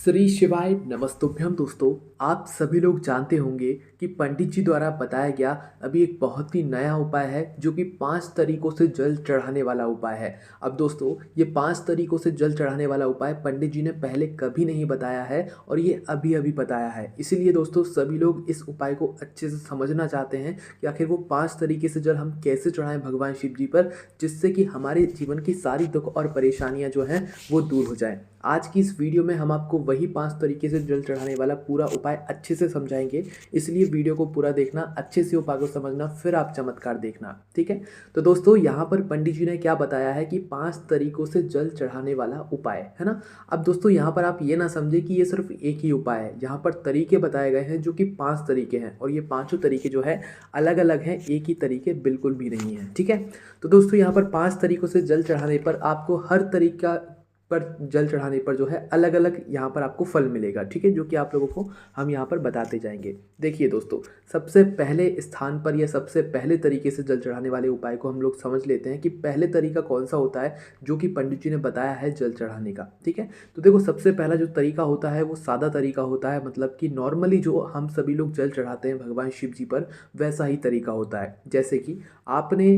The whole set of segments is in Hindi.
श्री शिवाय नमस्तुभ्यम दोस्तों। आप सभी लोग जानते होंगे कि पंडित जी द्वारा बताया गया अभी एक बहुत ही नया उपाय है जो कि 5 तरीकों से जल चढ़ाने वाला उपाय है। अब दोस्तों ये 5 तरीकों से जल चढ़ाने वाला उपाय पंडित जी ने पहले कभी नहीं बताया है और ये अभी अभी बताया है। इसीलिए दोस्तों सभी लोग इस उपाय को अच्छे से समझना चाहते हैं कि आखिर वो 5 तरीके से जल हम कैसे चढ़ाएं भगवान शिव जी पर, जिससे कि हमारे जीवन की सारी दुख और परेशानियां जो हैं वो दूर हो जाएं। आज की इस वीडियो में हम आपको वही 5 तरीके से जल चढ़ाने वाला पूरा उपाय अच्छे से समझाएंगे। इसलिए वीडियो को पूरा देखना, अच्छे से उपाय को समझना, फिर आप चमत्कार देखना। ठीक है, तो दोस्तों यहाँ पर पंडित जी ने क्या बताया है कि 5 तरीकों से जल चढ़ाने वाला उपाय है ना। अब दोस्तों यहाँ पर आप ये ना समझे कि ये सिर्फ एक ही उपाय है। यहाँ पर तरीके बताए गए हैं जो कि 5 तरीके हैं और ये पाँचों तरीके जो है अलग अलग हैं, एक ही तरीके बिल्कुल भी नहीं है। ठीक है, तो दोस्तों यहाँ पर 5 तरीकों से जल चढ़ाने पर आपको हर तरीका पर जल चढ़ाने पर जो है अलग अलग यहाँ पर आपको फल मिलेगा। ठीक है, जो कि आप लोगों को हम यहाँ पर बताते जाएंगे। देखिए दोस्तों, सबसे पहले स्थान पर या सबसे पहले तरीके से जल चढ़ाने वाले उपाय को हम लोग समझ लेते हैं कि पहले तरीका कौन सा होता है जो कि पंडित जी ने बताया है जल चढ़ाने का। ठीक है, तो देखो सबसे पहला जो तरीका होता है वो सादा तरीका होता है, मतलब कि नॉर्मली जो हम सभी लोग जल चढ़ाते हैं भगवान शिव जी पर वैसा ही तरीका होता है। जैसे कि आपने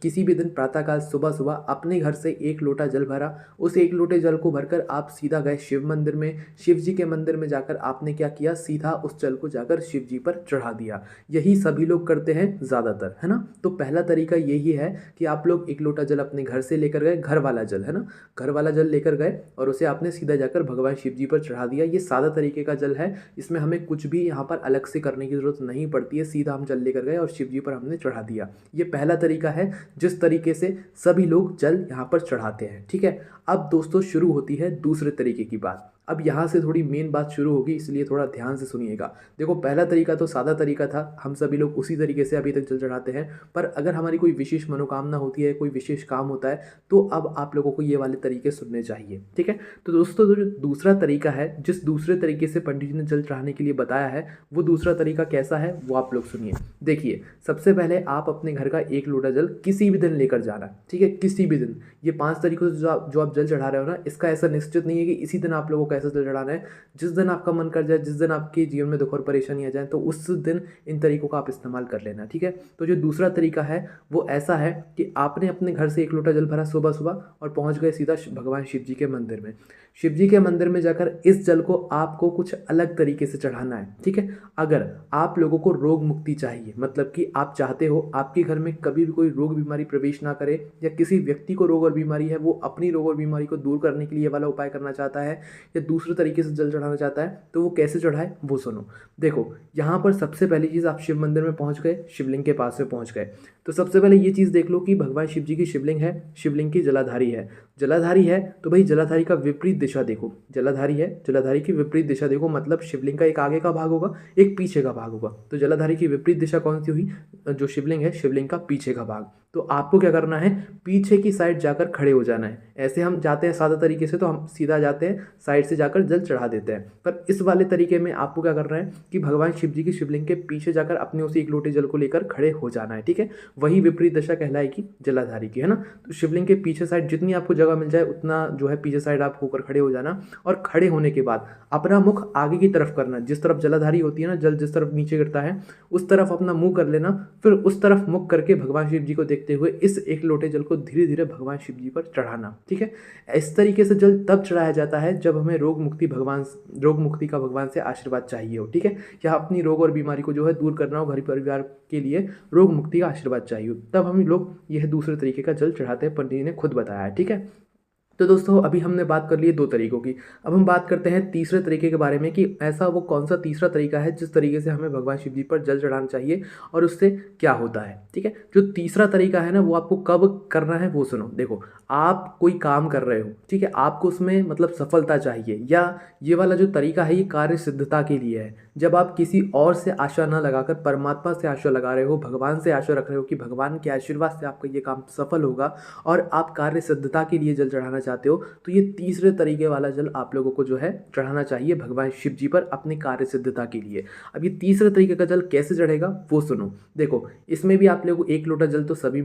किसी भी दिन प्रातःकाल सुबह सुबह अपने घर से 1 लोटा जल भरा, उस 1 लोटे जल को भरकर आप सीधा गए शिव मंदिर में। शिव जी के मंदिर में जाकर आपने क्या किया, सीधा उस जल को जाकर शिव जी पर चढ़ा दिया। यही सभी लोग करते हैं ज़्यादातर, है ना। तो पहला तरीका यही है कि आप लोग 1 लोटा जल अपने घर से लेकर गए, घर वाला जल है ना, घर वाला जल लेकर गए और उसे आपने सीधा जाकर भगवान शिव जी पर चढ़ा दिया। ये सादा तरीके का जल है, इसमें हमें कुछ भी यहाँ पर अलग से करने की जरूरत नहीं पड़ती है। सीधा हम जल लेकर गए और शिव जी पर हमने चढ़ा दिया। ये पहला तरीका है जिस तरीके से सभी लोग जल यहाँ पर चढ़ाते हैं। ठीक है, अब दोस्तों शुरू होती है दूसरे तरीके की बात। अब यहाँ से थोड़ी मेन बात शुरू होगी, इसलिए थोड़ा ध्यान से सुनिएगा। देखो पहला तरीका तो सादा तरीका था, हम सभी लोग उसी तरीके से अभी तक जल चढ़ाते हैं। पर अगर हमारी कोई विशेष मनोकामना होती है, कोई विशेष काम होता है, तो अब आप लोगों को ये वाले तरीके सुनने चाहिए। ठीक है, तो दोस्तों जो दूसरा तरीका है, जिस दूसरे तरीके से पंडित जी ने जल चढ़ाने के लिए बताया है, वो दूसरा तरीका कैसा है वो आप लोग सुनिए। देखिए सबसे पहले आप अपने घर का 1 लोटा जल किसी भी दिन लेकर जाना। ठीक है, किसी भी दिन। ये 5 तरीकों से जो आप जल चढ़ा रहे हो ना, इसका ऐसा निश्चित नहीं है कि इसी दिन आप लोगों को ऐसा जल चढ़ाना है। जिस दिन आपका मन कर जाए, जिस दिन आपके जीवन में दुख और परेशानी आ जाए, तो उस दिन इन तरीकों का आप इस्तेमाल कर लेना। ठीक है, तो जो दूसरा तरीका है वो ऐसा है कि आपने अपने घर से 1 लोटा जल भरा सुबह सुबह और पहुंच गए सीधा भगवान शिव जी के मंदिर में। शिव जी के मंदिर में जाकर इस जल को आपको कुछ अलग तरीके से चढ़ाना है। ठीक है, अगर आप लोगों को रोग मुक्ति चाहिए, मतलब कि आप चाहते हो आपके घर में कभी भी कोई रोग बीमारी प्रवेश ना करे, या किसी व्यक्ति को रोग और बीमारी है वो अपनी रोग और बीमारी को दूर करने के लिए वाला उपाय करना चाहता है, या दूसरे तरीके से जल चढ़ाना चाहता है, तो वो कैसे चढ़ाए वो सुनो। देखो यहाँ पर सबसे पहली चीज़, आप शिव मंदिर में पहुंच गए, शिवलिंग के पास में पहुंच गए, तो सबसे पहले ये चीज़ देख लो कि भगवान शिव जी की शिवलिंग है, शिवलिंग की जलाधारी है। जलाधारी है तो भाई जलाधारी का विपरीत दिशा देखो। जलाधारी है, जलाधारी की विपरीत दिशा देखो, मतलब शिवलिंग का एक आगे का भाग होगा, एक पीछे का भाग होगा। तो जलाधारी की विपरीत दिशा कौन सी हुई, जो शिवलिंग है शिवलिंग का पीछे का भाग। तो आपको क्या करना है, पीछे की साइड जाकर खड़े हो जाना है। ऐसे हम जाते हैं सादा तरीके से तो हम सीधा जाते हैं, साइड से जाकर जल चढ़ा देते हैं। पर इस वाले तरीके में आपको क्या करना है कि भगवान शिव जी की शिवलिंग के पीछे जाकर अपने उसी 1 लोटे जल को लेकर खड़े हो जाना है। ठीक है, वही विपरीत दशा कहलाएगी जलाधारी की, है ना। तो शिवलिंग के पीछे साइड जितनी आपको जगह मिल जाए उतना जो है पीछे साइड आप होकर खड़े हो जाना, और खड़े होने के बाद अपना मुख आगे की तरफ करना। जिस तरफ जलाधारी होती है ना, जल जिस तरफ नीचे गिरता है उस तरफ अपना मुंह कर लेना, फिर उस तरफ मुख करके भगवान शिव जी को देखते हुए इस 1 लोटे जल को धीरे धीरे भगवान शिव जी पर चढ़ाना। ठीक है, इस तरीके से जल तब चढ़ाया जाता है जब हमें रोग मुक्ति का भगवान से आशीर्वाद चाहिए हो। ठीक है, या अपनी रोग और बीमारी को जो है दूर करना हो, घर परिवार के लिए रोग मुक्ति का आशीर्वाद चाहिए, तब हम लोग यह दूसरे तरीके का जल चढ़ाते हैं। पंडित जी ने खुद बताया है। ठीक है, तो दोस्तों अभी हमने बात कर ली 2 तरीकों की। अब हम बात करते हैं तीसरे तरीके के बारे में कि ऐसा वो कौन सा तीसरा तरीका है जिस तरीके से हमें भगवान शिव जी पर जल चढ़ाना चाहिए और उससे क्या होता है। ठीक है, जो तीसरा तरीका है ना वो आपको कब करना है वो सुनो। देखो आप कोई काम कर रहे हो, ठीक है, आपको उसमें मतलब सफलता चाहिए, या ये वाला जो तरीका है ये कार्य सिद्धता के लिए है। जब आप किसी और से आशा न लगाकर परमात्मा से आशा लगा रहे हो, भगवान से आशा रख रहे हो कि भगवान के आशीर्वाद से आपका ये काम सफल होगा और आप कार्य सिद्धता के लिए जल चढ़ाना चाहते हो तो ये तीसरे तरीके वाला जल आप लोगों को जो है चढ़ाना चाहिए भगवान शिव जी पर अपनी कार्य सिद्धता के लिए। अब ये तीसरे तरीके का जल कैसे चढ़ेगा वो सुनो। देखो, इसमें भी आप लोगों को एक लोटा जल तो सभी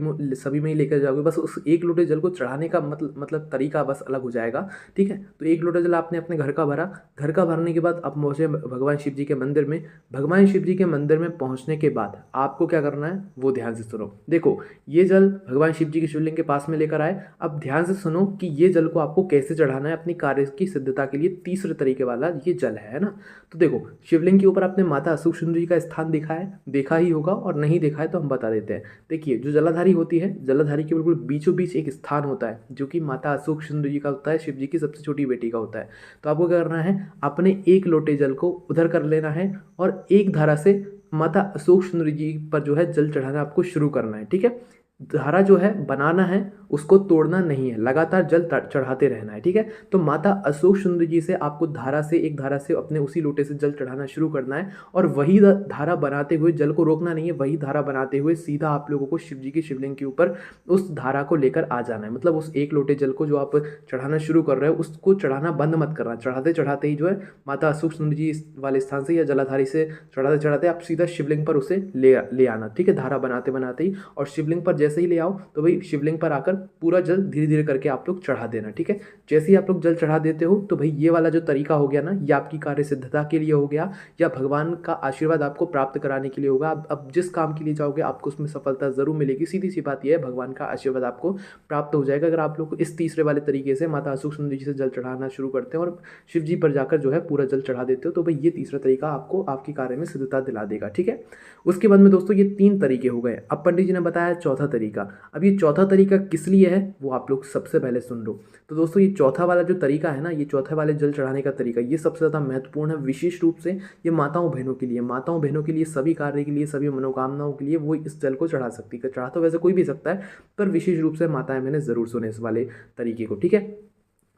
में ही लेकर जाओगे, बस उस एक लोटे जल को चढ़ाने का मतलब तरीका बस अलग हो जाएगा। ठीक है, तो एक लोटा जल आपने अपने घर का भरा, घर का भरने के बाद आप पहुँचे भगवान शिव जी के मंदिर में। भगवान शिव जी के मंदिर में पहुँचने के बाद आपको क्या करना है वो ध्यान से सुनो। देखो, ये जल भगवान शिव जी के शिवलिंग के पास में लेकर आए। अब ध्यान से सुनो कि ये जल को आपको कैसे चढ़ाना है अपनी कार्य की सिद्धता के लिए, तीसरे तरीके वाला ये जल है ना। तो देखो, शिवलिंग के ऊपर आपने माता अशोक सुंदरी जी का स्थान देखा ही होगा, और नहीं देखा है तो हम बता देते हैं। देखिए, जो जलाधारी होती है, जलाधारी के बिल्कुल बीचों बीच एक स्थान होता है जो कि माता अशोक सुंदरी जी का होता है, शिव जी की सबसे छोटी बेटी का होता है। तो आपको क्या करना है, अपने एक लोटे जल को उधर कर लेना है और एक धारा से माता अशोक सुंदरी जी पर जो है जल चढ़ाना आपको शुरू करना है। ठीक है, धारा जो है बनाना है, उसको तोड़ना नहीं है, लगातार जल चढ़ाते रहना है। ठीक है, तो माता अशोक सुंदरी जी से आपको एक धारा से अपने उसी लोटे से जल चढ़ाना शुरू करना है, और वही धारा बनाते हुए, जल को रोकना नहीं है, वही धारा बनाते हुए सीधा आप लोगों को शिव जी की शिवलिंग के ऊपर उस धारा को लेकर आ जाना है। मतलब उस एक लोटे जल को जो आप चढ़ाना शुरू कर रहे हो उसको चढ़ाना बंद मत करना। चढ़ाते चढ़ाते ही जो है माता अशोक सुंदरी जी वाले स्थान से या जलाधारी से चढ़ाते चढ़ाते आप सीधा शिवलिंग पर उसे ले आना। ठीक है, धारा बनाते बनाते ही, और शिवलिंग पर जैसे ही ले आओ तो भाई शिवलिंग पर आकर पूरा जल धीरे धीरे करके आप लोग चढ़ा देना। ठीक है, जैसे ही आप लोग जल चढ़ा देते हो तो भाई ये वाला जो तरीका हो गया ना, ये आपकी कार्य सिद्धता के लिए हो गया, या भगवान का आशीर्वाद आपको प्राप्त कराने के लिए होगा। अब जिस काम के लिए जाओगे आपको उसमें सफलता जरूर मिलेगी। सीधी सी बात यह है, भगवान का आशीर्वाद आपको प्राप्त हो जाएगा अगर आप लोग इस तीसरे वाले तरीके से माता अशोक सुंदरी जी से जल चढ़ाना शुरू करते हैं और शिव जी पर जाकर जो है पूरा जल चढ़ा देते हो, तो भाई ये तीसरा तरीका आपको आपके कार्य में सिद्धता दिला देगा। ठीक है, उसके बाद में दोस्तों ये 3 तरीके हो गए। अब पंडित जी ने बताया चौथा तरीका। अब ये चौथा तरीका किस लिए है वो आप लोग सबसे पहले सुन लो। तो दोस्तों, ये चौथा वाला जो तरीका है ना, ये चौथे वाले जल चढ़ाने का तरीका, ये सबसे ज़्यादा महत्वपूर्ण है। विशेष रूप से ये माताओं बहनों के लिए, सभी कार्य के लिए, सभी मनोकामनाओं के लिए वो इस जल को चढ़ा सकती है। चढ़ा तो वैसे कोई भी सकता है, पर विशेष रूप से माताएं मैंने ज़रूर सुने इस वाले तरीके को। ठीक है,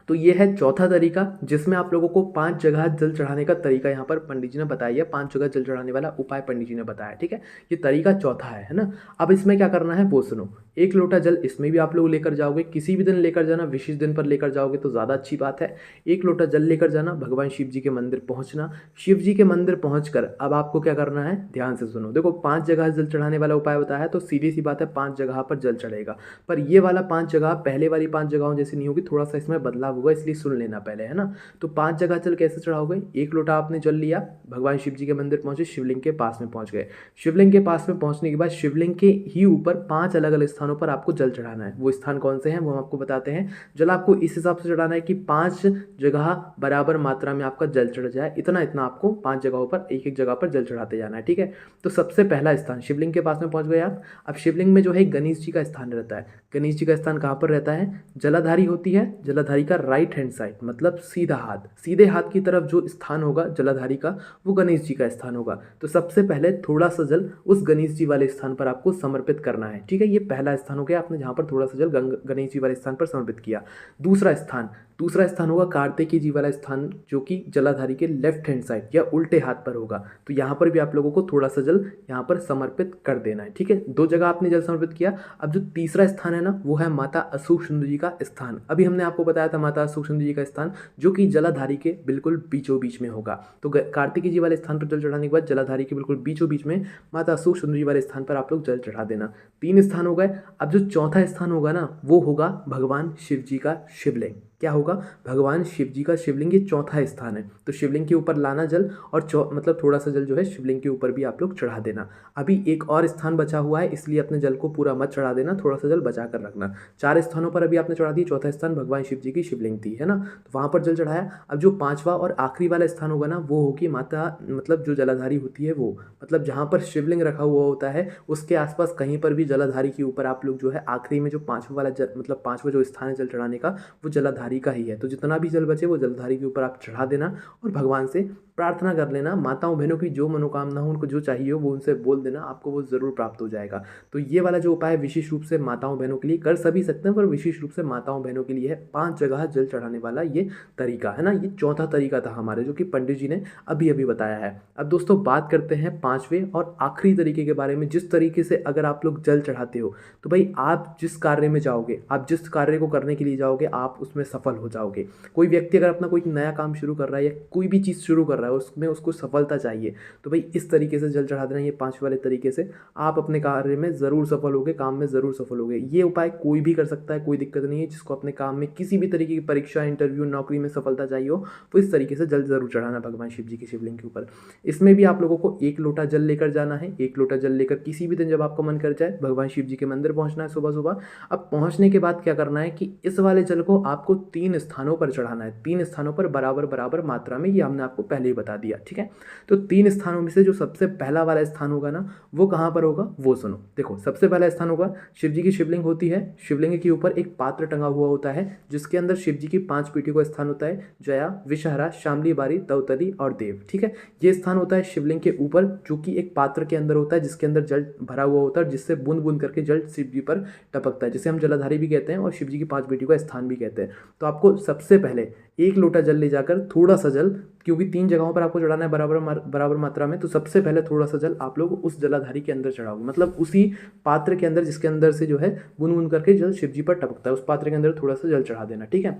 तो ये है चौथा तरीका, जिसमें आप लोगों को 5 जगह जल चढ़ाने का तरीका यहाँ पर पंडित जी ने बताया है। 5 जगह जल चढ़ाने वाला उपाय पंडित जी ने बताया। ठीक है, ये तरीका चौथा है ना। अब इसमें क्या करना है वो सुनो। एक लोटा जल इसमें भी आप लोग लेकर जाओगे, किसी भी दिन लेकर जाना, विशेष दिन पर लेकर जाओगे तो ज़्यादा अच्छी बात है। एक लोटा जल लेकर जाना, भगवान शिव जी के मंदिर पहुँचना। शिव जी के मंदिर पहुँच अब आपको क्या करना है, ध्यान से सुनो। देखो, 5 जगह जल चढ़ाने वाला उपाय बताया है, तो सीधी सी बात है 5 जगह पर जल चढ़ेगा। पर ये वाला 5 जगह पहले वाली 5 जगहों जैसी नहीं होगी, थोड़ा सा इसमें बदलाव होगा, इसलिए सुन लेना पहले, है ना। तो 5 जगह जल कैसे चढ़ाओगे, एक लोटा आपने जल लिया, भगवान शिव जी के मंदिर पहुंचे, शिवलिंग के पास में पहुंच गए। शिवलिंग के पास में पहुंचने के बाद शिवलिंग के ही ऊपर 5 अलग अलग स्थानों पर आपको जल चढ़ाना है। वो स्थान कौन से हैं वो हम आपको बताते हैं। जल आपको इस हिसाब से चढ़ाना है कि 5 जगह बराबर मात्रा में आपका जल चढ़ जाए, इतना इतना आपको 5 जगहों पर एक एक जगह पर जल चढ़ाते जाना है। ठीक है, तो सबसे पहला स्थान शिवलिंग के पास में पहुंच गए आप। अब शिवलिंग में जो है गणेश जी का स्थान रहता है। गणेश जी का स्थान कहाँ पर रहता है, जलाधारी होती है, जलाधारी का राइट हैंड साइड, मतलब सीधे हाथ की तरफ जो स्थान होगा जलाधारी का, वो गणेश जी का स्थान होगा। तो सबसे पहले थोड़ा सा जल उस गणेश जी वाले स्थान पर आपको समर्पित करना है। ठीक है, ये पहला स्थान हो गया, आपने जहाँ पर थोड़ा सा जल गणेश जी वाले स्थान पर समर्पित किया। दूसरा स्थान होगा कार्तिकेय जी वाला स्थान, जो कि जलाधारी के लेफ्ट हैंड साइड या उल्टे हाथ पर होगा। तो यहाँ पर भी आप लोगों को थोड़ा सा जल यहाँ पर समर्पित कर देना है। ठीक है, 2 जगह आपने जल समर्पित किया। अब जो तीसरा स्थान है ना, वो है माता अशोक सुंदरी जी का स्थान। अभी हमने आपको बताया था माता अशोक सुंदरी जी का स्थान, जो कि जलाधारी के बिल्कुल बीचों बीच में होगा। तो कार्तिकेय जी वाले स्थान पर जल चढ़ाने के बाद जलाधारी के बिल्कुल बीचों बीच में माता अशोक सुंदरी जी वाले स्थान पर आप लोग जल चढ़ा देना। 3 स्थान हो गए। अब जो चौथा स्थान होगा ना, वो होगा भगवान शिव जी का शिवलिंग। क्या होगा, भगवान शिव जी का शिवलिंग, ये चौथा स्थान है। तो शिवलिंग के ऊपर लाना जल, और मतलब थोड़ा सा जल जो है शिवलिंग के ऊपर भी आप लोग चढ़ा देना। अभी एक और स्थान बचा हुआ है, इसलिए अपने जल को पूरा मत चढ़ा देना, थोड़ा सा जल बचा कर रखना। 4 स्थानों पर अभी आपने चढ़ा दिया, चौथा स्थान भगवान शिव जी की शिवलिंग थी, है ना, तो वहाँ पर जल चढ़ाया। अब जो 5वां और आखिरी वाला स्थान होगा ना, वो होगी माता, मतलब जो जलाधारी होती है वो, मतलब जहाँ पर शिवलिंग रखा हुआ होता है उसके आसपास कहीं पर भी जलाधारी के ऊपर आप लोग जो है आखिरी में जो 5वां वाला मतलब 5वां जो स्थान है जल चढ़ाने का, वो जलाधारी का ही है। तो जितना भी जल बचे वो जलधारी के ऊपर आप चढ़ा देना और भगवान से प्रार्थना कर लेना। माताओं बहनों की जो मनोकामना हो, उनको जो चाहिए हो वो उनसे बोल देना, आपको वो ज़रूर प्राप्त हो जाएगा। तो ये वाला जो उपाय विशेष रूप से माताओं बहनों के लिए, कर सभी सकते हैं पर विशेष रूप से माताओं बहनों के लिए है। 5 जगह जल चढ़ाने वाला ये तरीका है ना, ये चौथा तरीका था हमारे, जो कि पंडित जी ने अभी अभी बताया है। अब दोस्तों बात करते हैं 5वें और आखिरी तरीके के बारे में। जिस तरीके से अगर आप लोग जल चढ़ाते हो तो भाई आप जिस कार्य में जाओगे, आप जिस कार्य को करने के लिए जाओगे, आप उसमें सफल हो जाओगे। कोई व्यक्ति अगर अपना कोई नया काम शुरू कर रहा है या कोई भी चीज़ शुरू कर रहा है उसमें उसको सफलता चाहिए, तो भाई इस तरीके से जल चढ़ा देना, ये 5 वाले तरीके से आप अपने कार्य में ज़रूर सफल होगे, काम में ज़रूर सफल होगे। ये उपाय कोई भी कर सकता है, कोई दिक्कत नहीं है। जिसको अपने काम में किसी भी तरीके की परीक्षा, इंटरव्यू, नौकरी में सफलता चाहिए हो, तो इस तरीके से जल ज़रूर चढ़ाना भगवान शिव जी के शिवलिंग के ऊपर। इसमें भी आप लोगों को 1 लोटा जल लेकर जाना है। 1 लोटा जल लेकर किसी भी दिन जब आपका मन कर जाए भगवान शिव जी के मंदिर पहुंचना है सुबह-सुबह। अब पहुंचने के बाद क्या करना है कि इस वाले जल को आपको 3 स्थानों पर चढ़ाना है। 3 स्थानों पर बराबर मात्रा में, ये हमने आपको पहले ही बता दिया, ठीक है। तो 3 स्थानों में से जो सबसे पहला वाला स्थान होगा ना, वो कहाँ पर होगा वो सुनो। देखो, सबसे पहला स्थान होगा, शिव जी की शिवलिंग होती है, शिवलिंग के ऊपर एक पात्र टंगा हुआ होता है जिसके अंदर शिव जी की 5 पीठियों का स्थान होता है, जया, विषहरा, शामली बारी, तवतली और देव, ठीक है। ये स्थान होता है शिवलिंग के ऊपर, जो कि एक पात्र के अंदर होता है जिसके अंदर जल भरा हुआ होता है, जिससे बूंद बूंद करके जल शिव जी पर टपकता है, जिसे हम जलाधारी भी कहते हैं और शिव जी की 5 पीठियों का स्थान भी कहते हैं। तो आपको सबसे पहले 1 लोटा जल ले जाकर थोड़ा सा जल, क्योंकि 3 जगहों पर आपको चढ़ाना है बराबर मात्रा में, तो सबसे पहले थोड़ा सा जल आप लोग उस जलाधारी के अंदर चढ़ाओगे, मतलब उसी पात्र के अंदर जिसके अंदर से जो है बूंद बूंद करके जल शिव जी पर टपकता है, उस पात्र के अंदर थोड़ा सा जल चढ़ा देना, ठीक है।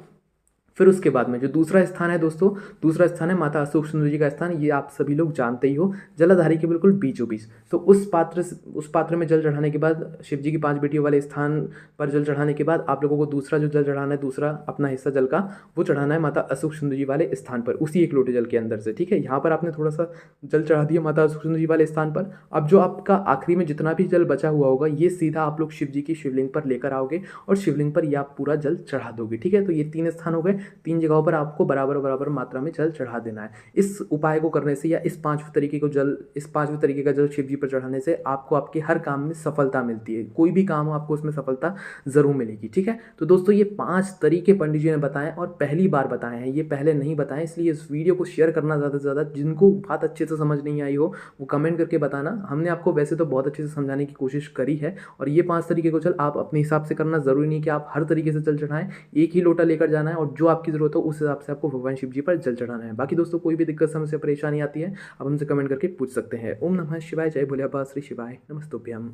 फिर उसके बाद में जो दूसरा स्थान है दोस्तों, दूसरा स्थान है माता अशोक सुंदर जी का स्थान। ये आप सभी लोग जानते ही हो, जलाधारी के बिल्कुल बीचों बीच। तो उस पात्र में जल चढ़ाने के बाद, शिव जी की 5 बेटियों वाले स्थान पर जल चढ़ाने के बाद, आप लोगों को दूसरा जो जल चढ़ाना है, दूसरा अपना हिस्सा जल का, वो चढ़ाना है माता अशोक सुंदर जी वाले स्थान पर, उसी 1 लोटे जल के अंदर से, ठीक है। यहाँ पर आपने थोड़ा सा जल चढ़ा दिया माता अशोक सुंदर जी वाले स्थान पर। अब जो आपका आखिरी में जितना भी जल बचा हुआ होगा, ये सीधा आप लोग शिव जी की शिवलिंग पर लेकर आओगे और शिवलिंग पर यह आप पूरा जल चढ़ा दोगे, ठीक है। तो ये 3 स्थान हो गए, 3 जगहों पर आपको बराबर मात्रा में जल चढ़ा देना है। इस उपाय को करने से या इस 5वें तरीके का जल शिव जी पर चढ़ाने से आपको आपके हर काम में सफलता मिलती है। कोई भी काम हो आपको उसमें सफलता जरूर मिलेगी, ठीक है। तो दोस्तों, ये 5 तरीके पंडित जी ने बताए और पहली बार बताए हैं, ये पहले नहीं बताए, इसलिए इस वीडियो को शेयर करना ज़्यादा से ज़्यादा। जिनको बात अच्छे से समझ नहीं आई हो वो कमेंट करके बताना। हमने आपको वैसे तो बहुत अच्छे से समझाने की कोशिश करी है, और ये 5 तरीके को जल आप अपने हिसाब से करना, ज़रूरी नहीं कि आप हर तरीके से जल चढ़ाएं। एक ही लोटा लेकर जाना है और जो आपकी ज़रूरत हो उस हिसाब से आपको भगवान शिव जी पर जल चढ़ाना है। बाकी दोस्तों, कोई भी दिक्कत, समस्या, परेशानी आती है आप हमसे कमेंट करके पूछ सकते हैं। ओम नमः शिवाय, जय भोले बाबा, श्री शिवाय नमस्तुभ्यम।